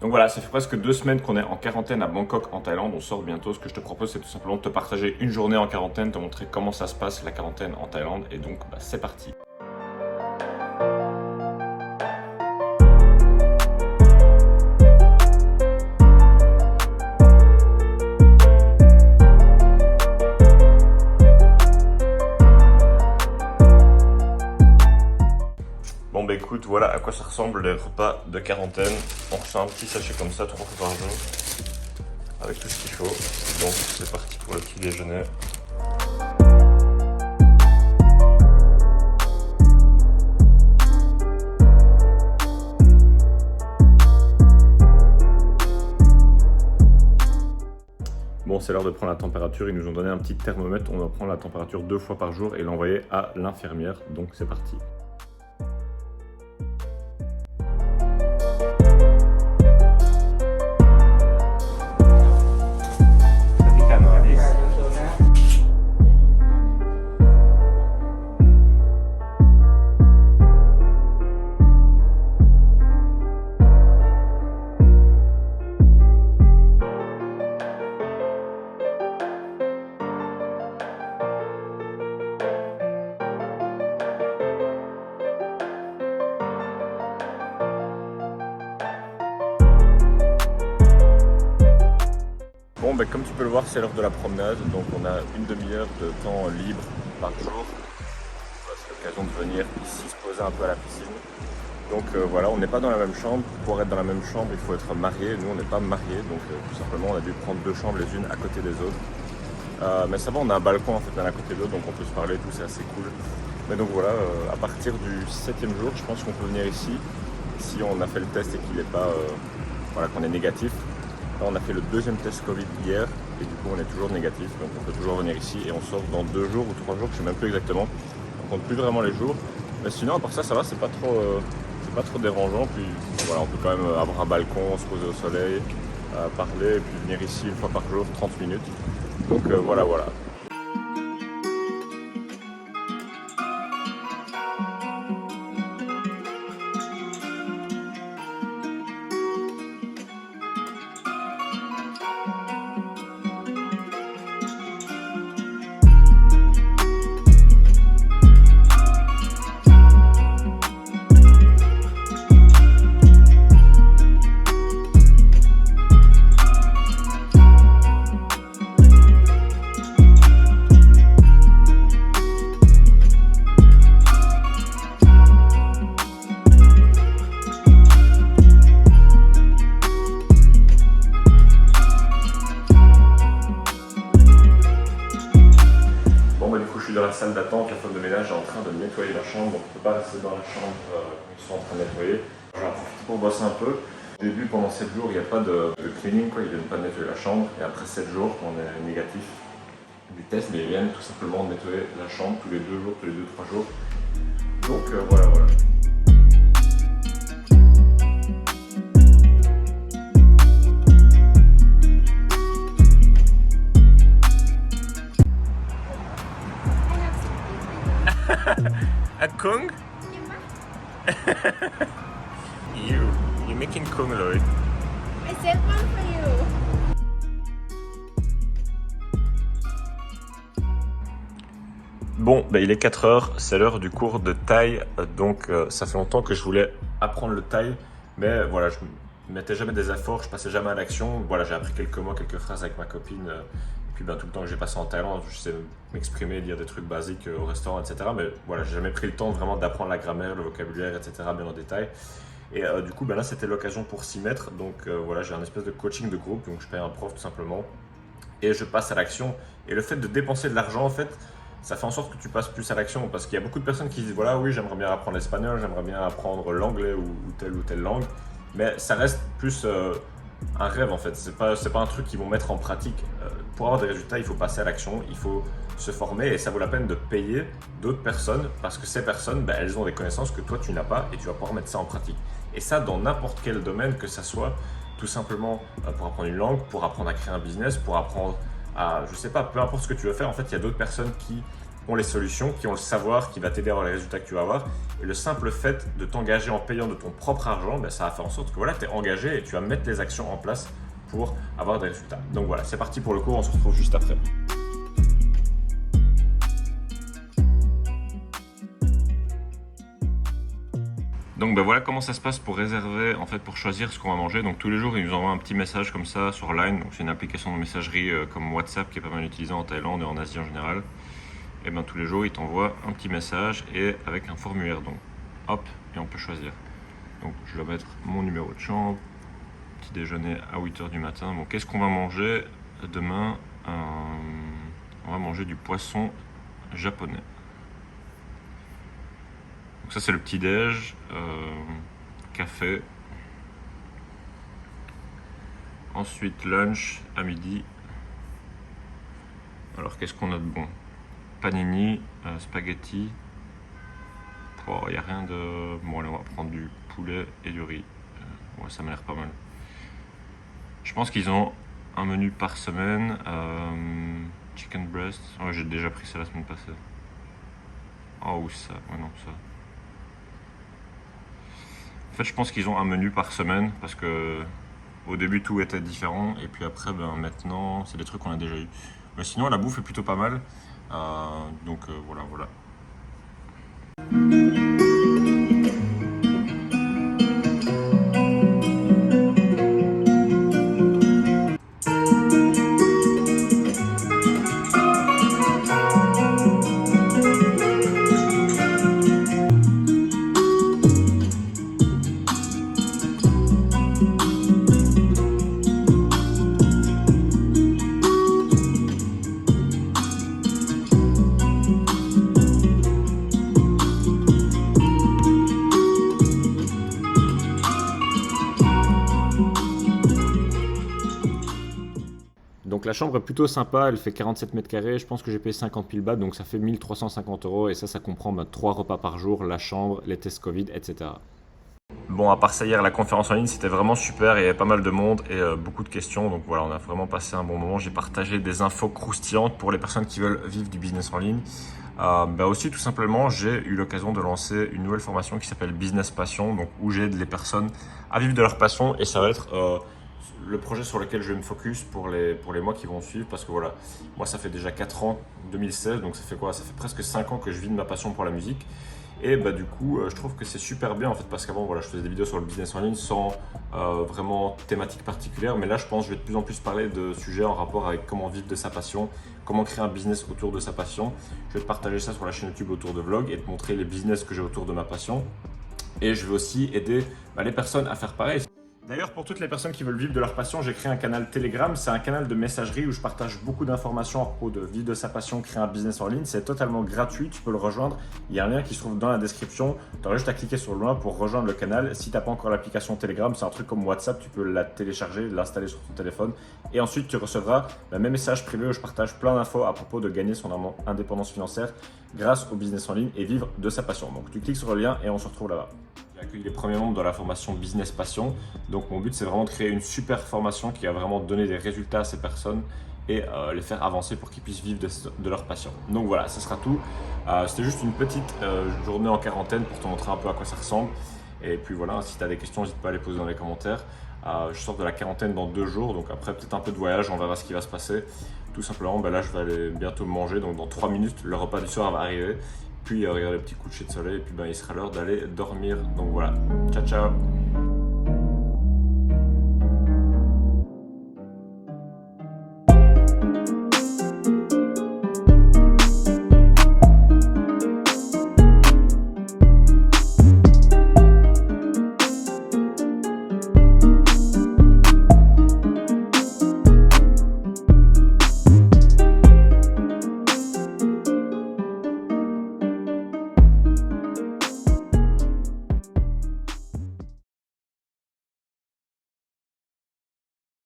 Donc voilà, ça fait presque 2 semaines qu'on est en quarantaine à Bangkok en Thaïlande, on sort bientôt. Ce que je te propose, c'est tout simplement de te partager une journée en quarantaine, te montrer comment ça se passe la quarantaine en Thaïlande, et donc c'est parti. Bon bah écoute, voilà à quoi ça ressemble les repas de quarantaine. On reçoit un petit sachet comme ça 3 fois par jour, avec tout ce qu'il faut. Donc c'est parti pour le petit déjeuner. Bon, c'est l'heure de prendre la température. Ils nous ont donné un petit thermomètre. On doit prendre la température 2 fois par jour et l'envoyer à l'infirmière. Donc c'est parti. Bon, ben, comme tu peux le voir, c'est l'heure de la promenade, donc on a une demi-heure de temps libre par jour. C'est l'occasion de venir ici se poser un peu à la piscine. Donc voilà, on n'est pas dans la même chambre. Pour être dans la même chambre, il faut être marié. Nous, on n'est pas mariés, donc tout simplement, on a dû prendre 2 chambres les unes à côté des autres. Mais ça va, on a un balcon en fait l'un à côté de l'autre, donc on peut se parler et tout, c'est assez cool. Mais donc voilà, à partir du 7e jour, je pense qu'on peut venir ici. Si on a fait le test et qu'il n'est pas, voilà, qu'on est négatif. Là, on a fait le 2e test Covid hier et du coup on est toujours négatif, donc on peut toujours venir ici et on sort dans 2 jours ou 3 jours, je sais même plus exactement. On compte plus vraiment les jours, mais sinon à part ça, ça va, c'est pas trop dérangeant. Puis voilà, on peut quand même avoir un balcon, se poser au soleil, parler et puis venir ici une fois par jour, 30 minutes. Donc voilà. Je suis dans la salle d'attente, la femme de ménage est en train de nettoyer la chambre, donc on ne peut pas rester dans la chambre quand ils sont en train de nettoyer. J'en profite pour bosser un peu. Au début, pendant 7 jours, il n'y a pas de cleaning, quoi. Ils ne viennent pas nettoyer la chambre. Et après 7 jours, quand on est négatif du test, mais ils viennent tout simplement nettoyer la chambre tous les 2 jours, tous les 2-3 jours. Donc voilà. A Kung? You're making Kung, Lloyd. I sent one for you. Bon, ben, il est 4 heures, c'est l'heure du cours de thaï, donc ça fait longtemps que je voulais apprendre le thaï, mais voilà, je mettais jamais des efforts, je passais jamais à l'action. Voilà, j'ai appris quelques mots, quelques phrases avec ma copine, et puis ben, tout le temps que j'ai passé en Thaïlande, je sais m'exprimer, dire des trucs basiques au restaurant, etc. Mais voilà, j'ai jamais pris le temps vraiment d'apprendre la grammaire, le vocabulaire, etc. bien en détail. Et du coup, ben là, c'était l'occasion pour s'y mettre, donc voilà, j'ai un espèce de coaching de groupe, donc je paye un prof tout simplement, et je passe à l'action. Et le fait de dépenser de l'argent, en fait, ça fait en sorte que tu passes plus à l'action, parce qu'il y a beaucoup de personnes qui disent voilà, oui, j'aimerais bien apprendre l'espagnol, j'aimerais bien apprendre l'anglais ou telle langue, mais ça reste plus un rêve en fait. C'est pas un truc qu'ils vont mettre en pratique. Pour avoir des résultats, il faut passer à l'action, il faut se former, et ça vaut la peine de payer d'autres personnes, parce que ces personnes, ben, elles ont des connaissances que toi tu n'as pas, et tu vas pouvoir mettre ça en pratique. Et ça dans n'importe quel domaine, que ça soit tout simplement pour apprendre une langue, pour apprendre à créer un business, pour apprendre à, je sais pas, peu importe ce que tu veux faire, en fait, il y a d'autres personnes qui ont les solutions, qui ont le savoir, qui va t'aider à avoir les résultats que tu vas avoir. Et le simple fait de t'engager en payant de ton propre argent, ça va faire en sorte que voilà, tu es engagé et tu vas mettre les actions en place pour avoir des résultats. Donc voilà, c'est parti pour le cours, on se retrouve juste après. Donc voilà comment ça se passe pour réserver, en fait pour choisir ce qu'on va manger. Donc tous les jours ils nous envoient un petit message comme ça sur Line. Donc c'est une application de messagerie comme WhatsApp qui est pas mal utilisée en Thaïlande et en Asie en général. Et tous les jours ils t'envoient un petit message et avec un formulaire. Donc hop, et on peut choisir. Donc je vais mettre mon numéro de chambre, petit déjeuner à 8h du matin. Bon, qu'est-ce qu'on va manger demain? On va manger du poisson japonais. Donc ça c'est le petit déj, café. Ensuite lunch à midi. Alors qu'est-ce qu'on a de bon? Panini, spaghetti. Il n'y a rien de... Bon allez, on va prendre du poulet et du riz. Ouais, ça m'a l'air pas mal. Je pense qu'ils ont un menu par semaine. Chicken breast. Oh, j'ai déjà pris ça la semaine passée. Oh, ou ça. Ouais, non, ça. En fait, je pense qu'ils ont un menu par semaine parce que au début tout était différent et puis après, maintenant, c'est des trucs qu'on a déjà eu. Mais sinon, la bouffe est plutôt pas mal. Donc voilà. Donc la chambre est plutôt sympa, elle fait 47 mètres carrés, je pense que j'ai payé 50 000 bahts, donc ça fait 1350 € et ça comprend 3 repas par jour, la chambre, les tests Covid, etc. Bon, à part ça, hier, la conférence en ligne, c'était vraiment super, il y avait pas mal de monde et beaucoup de questions, donc voilà, on a vraiment passé un bon moment. J'ai partagé des infos croustillantes pour les personnes qui veulent vivre du business en ligne. Aussi, tout simplement, j'ai eu l'occasion de lancer une nouvelle formation qui s'appelle Business Passion, donc où j'aide les personnes à vivre de leur passion et ça va être... le projet sur lequel je vais me focus pour les mois qui vont suivre parce que voilà, moi ça fait déjà 4 ans, 2016, donc ça fait quoi? Ça fait presque 5 ans que je vis de ma passion pour la musique et du coup je trouve que c'est super bien en fait parce qu'avant voilà, je faisais des vidéos sur le business en ligne sans vraiment thématique particulière, mais là je pense que je vais de plus en plus parler de sujets en rapport avec comment vivre de sa passion, comment créer un business autour de sa passion. Je vais te partager ça sur la chaîne YouTube autour de vlogs et te montrer les business que j'ai autour de ma passion et je vais aussi aider les personnes à faire pareil. D'ailleurs, pour toutes les personnes qui veulent vivre de leur passion, j'ai créé un canal Telegram. C'est un canal de messagerie où je partage beaucoup d'informations à propos de vivre de sa passion, créer un business en ligne. C'est totalement gratuit, tu peux le rejoindre. Il y a un lien qui se trouve dans la description. Tu auras juste à cliquer sur le lien pour rejoindre le canal. Si tu n'as pas encore l'application Telegram, c'est un truc comme WhatsApp, tu peux la télécharger, l'installer sur ton téléphone. Et ensuite, tu recevras le même message privé où je partage plein d'infos à propos de gagner son indépendance financière grâce au business en ligne et vivre de sa passion. Donc, tu cliques sur le lien et on se retrouve là-bas. J'accueille les premiers membres dans la formation Business Passion. Donc mon but c'est vraiment de créer une super formation qui va vraiment donner des résultats à ces personnes et les faire avancer pour qu'ils puissent vivre de leur passion. Donc voilà, ce sera tout. C'était juste une petite journée en quarantaine pour te montrer un peu à quoi ça ressemble. Et puis voilà, si tu as des questions, n'hésite pas à les poser dans les commentaires. Je sors de la quarantaine dans 2 jours, donc après peut-être un peu de voyage, on verra ce qui va se passer. Tout simplement, là je vais aller bientôt manger, donc dans 3 minutes, le repas du soir va arriver. Puis regarder le petit coucher de soleil et puis il sera l'heure d'aller dormir. Donc voilà, ciao ciao.